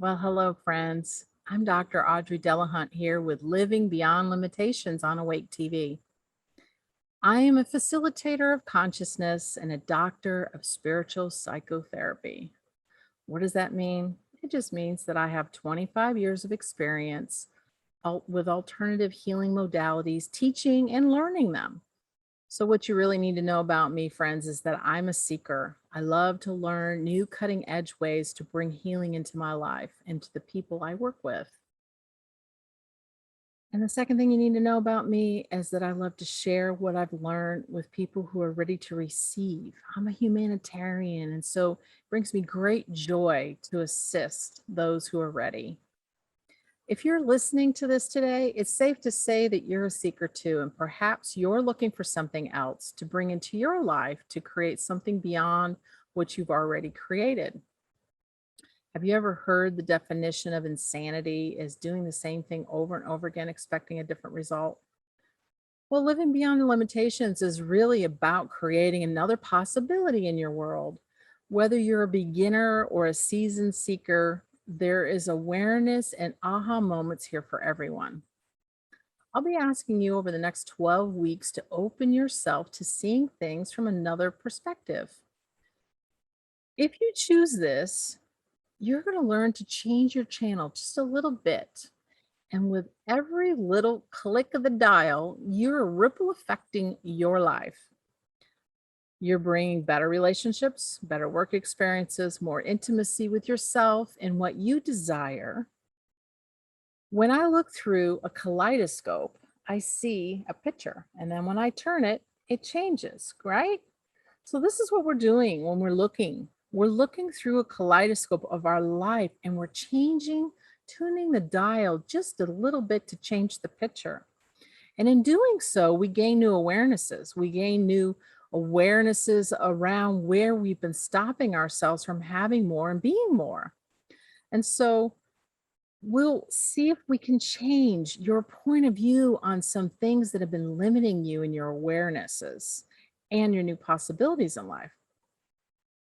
Well, hello, friends. I'm Dr. Audrey Delahunt here with Living Beyond Limitations on Awake TV. I am a facilitator of consciousness and a doctor of spiritual psychotherapy. What does that mean? It just means that I have 25 years of experience with alternative healing modalities, teaching and learning them. So, what you really need to know about me, friends, is that I'm a seeker. I love to learn new cutting edge ways to bring healing into my life and to the people I work with. And the second thing you need to know about me is that I love to share what I've learned with people who are ready to receive. I'm a humanitarian, and so it brings me great joy to assist those who are ready. If you're listening to this today, it's safe to say that you're a seeker too, and perhaps you're looking for something else to bring into your life to create something beyond what you've already created. Have you ever heard the definition of insanity as doing the same thing over and over again, expecting a different result? Well, living beyond the limitations is really about creating another possibility in your world. Whether you're a beginner or a seasoned seeker, there is awareness and aha moments here for everyone. I'll be asking you over the next 12 weeks to open yourself to seeing things from another perspective. If you choose this, you're going to learn to change your channel just a little bit. And with every little click of the dial, you're ripple affecting your life. You're bringing better relationships, better work experiences, more intimacy with yourself and what you desire. When I look through a kaleidoscope, I see a picture. And then when I turn it, it changes, right? So, this is what we're doing when we're looking. We're looking through a kaleidoscope of our life and we're changing, tuning the dial just a little bit to change the picture. And in doing so, we gain new awarenesses. We gain new awarenesses around where we've been stopping ourselves from having more and being more. And so, we'll see if we can change your point of view on some things that have been limiting you in your awarenesses and your new possibilities in life.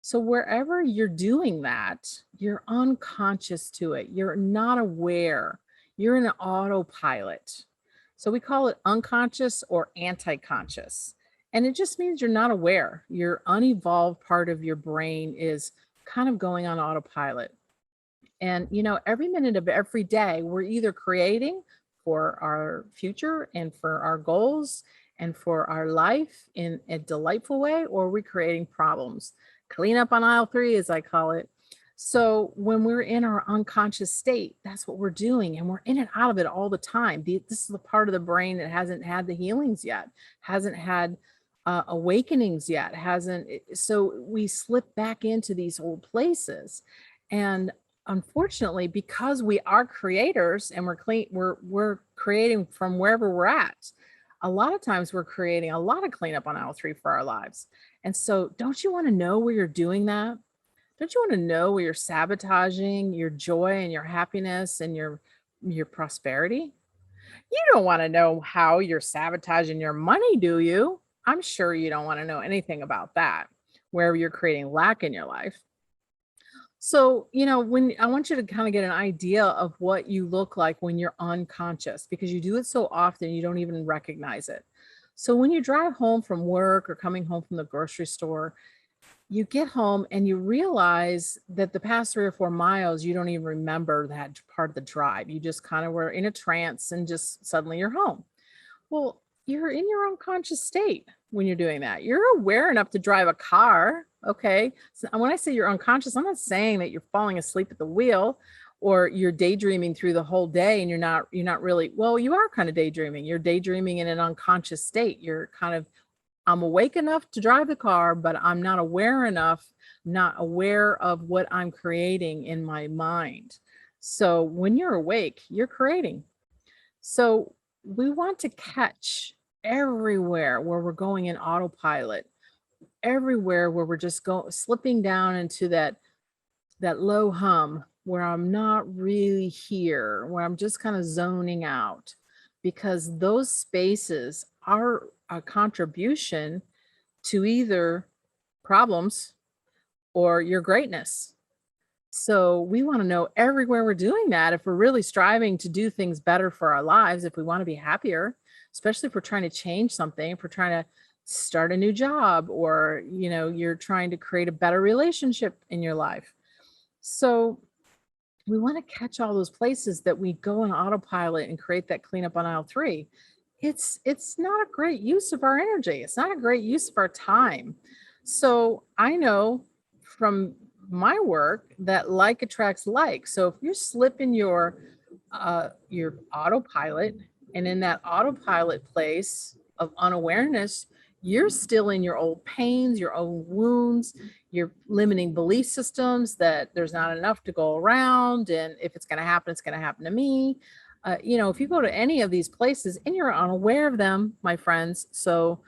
So, wherever you're doing that, you're unconscious to it. You're not aware. You're in an autopilot. So, we call it unconscious or anti conscious. And it just means you're not aware. Your unevolved part of your brain is kind of going on autopilot. And, every minute of every day, we're either creating for our future and for our goals and for our life in a delightful way, or we're creating problems. Clean up on aisle three, as I call it. So when we're in our unconscious state, that's what we're doing. And we're in and out of it all the time. This is the part of the brain that hasn't had the healings yet, hasn't had awakenings yet, so we slip back into these old places. And unfortunately, because we are creators and we're creating from wherever we're at, a lot of times we're creating a lot of cleanup on aisle three for our lives. And so, don't you want to know where you're doing that? Don't you want to know where you're sabotaging your joy and your happiness and your prosperity? You don't want to know how you're sabotaging your money, do you? I'm sure you don't want to know anything about that, where you're creating lack in your life. So, when I want you to kind of get an idea of what you look like when you're unconscious, because you do it so often, you don't even recognize it. So, when you drive home from work or coming home from the grocery store, you get home and you realize that the past 3 or 4 miles, you don't even remember that part of the drive. You just kind of were in a trance and just suddenly you're home. Well, you're in your unconscious state when you're doing that. You're aware enough to drive a car. Okay. So when I say you're unconscious, I'm not saying that you're falling asleep at the wheel or you're daydreaming through the whole day and you're not really, well, you are kind of daydreaming. You're daydreaming in an unconscious state. You're kind of, I'm awake enough to drive the car, but I'm not aware enough, not aware of what I'm creating in my mind. So when you're awake, you're creating. So we want to catch everywhere where we're going in autopilot, everywhere where we're just slipping down into that low hum where I'm not really here, where I'm just kind of zoning out, because those spaces are a contribution to either problems or your greatness. So we want to know everywhere we're doing that if we're really striving to do things better for our lives, if we want to be happier, especially if we're trying to change something, if we're trying to start a new job, or you're trying to create a better relationship in your life. So we want to catch all those places that we go on autopilot and create that cleanup on aisle 3. It's not a great use of our energy. It's not a great use of our time. So I know from my work that like attracts like. So if you're slipping your autopilot, and in that autopilot place of unawareness, you're still in your old pains, your own wounds, your limiting belief systems that there's not enough to go around, and if it's going to happen, it's going to happen to me. If you go to any of these places and you're unaware of them, my friends, so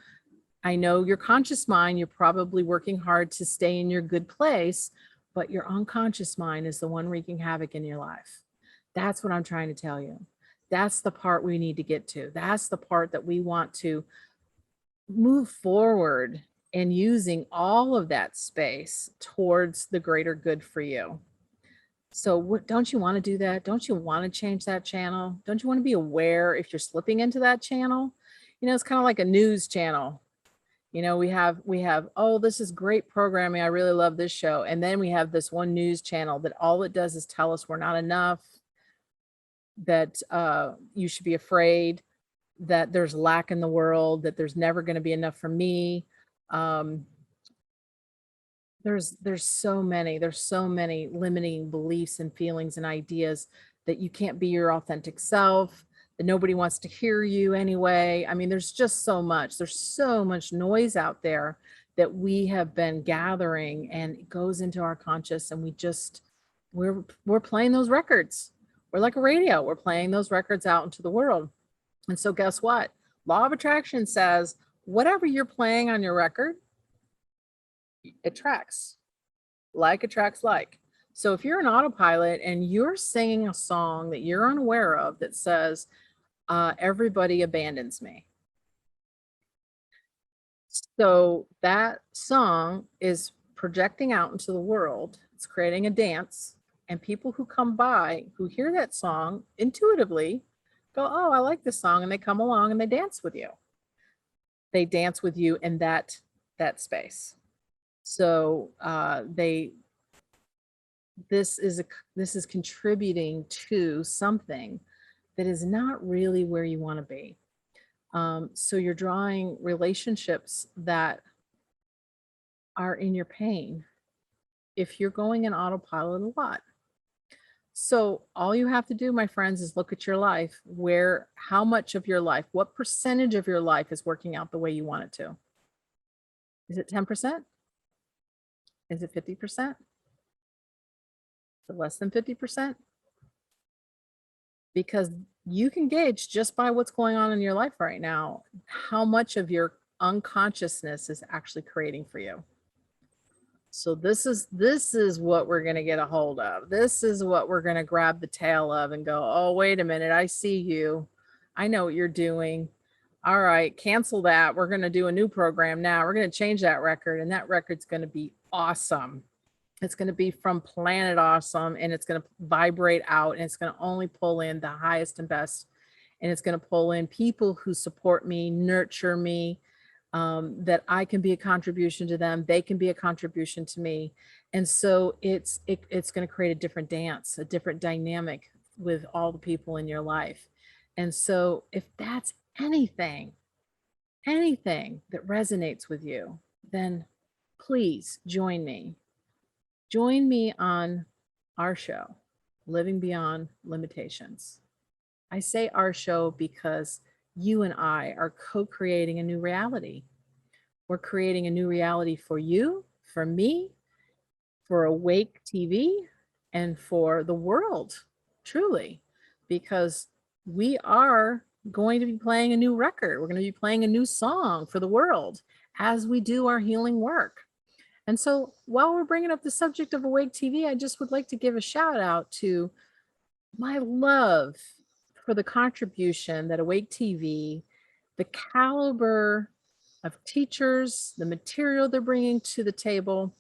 I know your conscious mind, you're probably working hard to stay in your good place, but your unconscious mind is the one wreaking havoc in your life. That's what I'm trying to tell you. That's the part we need to get to. That's the part that we want to move forward, and using all of that space towards the greater good for you. So, don't you want to do that? Don't you want to change that channel? Don't you want to be aware if you're slipping into that channel? It's kind of like a news channel. We have, oh, this is great programming. I really love this show. And then we have this one news channel that all it does is tell us we're not enough, that you should be afraid, that there's lack in the world, that there's never going to be enough for me. Um, there's so many limiting beliefs and feelings and ideas that you can't be your authentic self, that nobody wants to hear you anyway. I mean, there's so much noise out there that we have been gathering, and it goes into our conscious, and we're playing those records. We're like a radio. We're playing those records out into the world. And so guess what? Law of attraction says whatever you're playing on your record attracts. Like attracts like. So if you're an autopilot and you're singing a song that you're unaware of that says, everybody abandons me. So that song is projecting out into the world. It's creating a dance. And people who come by, who hear that song intuitively, go, oh, I like this song. And they come along and they dance with you. They dance with you in that space. So this is contributing to something that is not really where you want to be. So you're drawing relationships that are in your pain if you're going in autopilot a lot. So all you have to do, my friends, is look at your life, how much of your life, what percentage of your life is working out the way you want it to? Is it 10%? Is it 50%? Is it less than 50%? Because you can gauge just by what's going on in your life right now, how much of your unconsciousness is actually creating for you. So this is what we're going to get a hold of. This is what we're going to grab the tail of and go, oh, wait a minute. I see you. I know what you're doing. All right, cancel that. We're going to do a new program now. We're going to change that record, and that record's going to be awesome. It's going to be from Planet Awesome, and it's going to vibrate out, and it's going to only pull in the highest and best. And it's going to pull in people who support me, nurture me, that I can be a contribution to them. They can be a contribution to me. And so it's going to create a different dance, a different dynamic with all the people in your life. And so if that's anything that resonates with you, then please join me. Join me on our show, Living Beyond Limitations. I say our show because you and I are co-creating a new reality. We're creating a new reality for you, for me, for Awake TV, and for the world, truly, because we are going to be playing a new record. We're going to be playing a new song for the world as we do our healing work. And so while we're bringing up the subject of Awake TV, I just would like to give a shout out to my love for the contribution that Awake TV, the caliber of teachers, the material they're bringing to the table,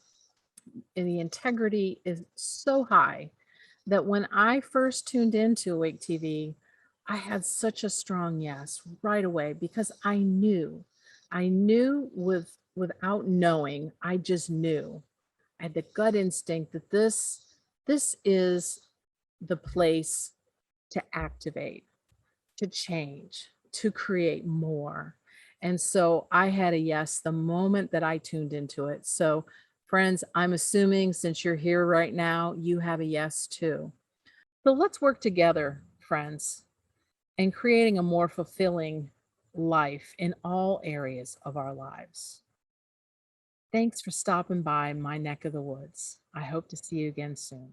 and the integrity is so high that when I first tuned into Awake TV, I had such a strong yes right away because I knew without knowing, I just knew. I had the gut instinct that this is the place to activate, to change, to create more. And so I had a yes the moment that I tuned into it. So friends, I'm assuming since you're here right now, you have a yes too. So let's work together, friends, in creating a more fulfilling life in all areas of our lives. Thanks for stopping by my neck of the woods. I hope to see you again soon.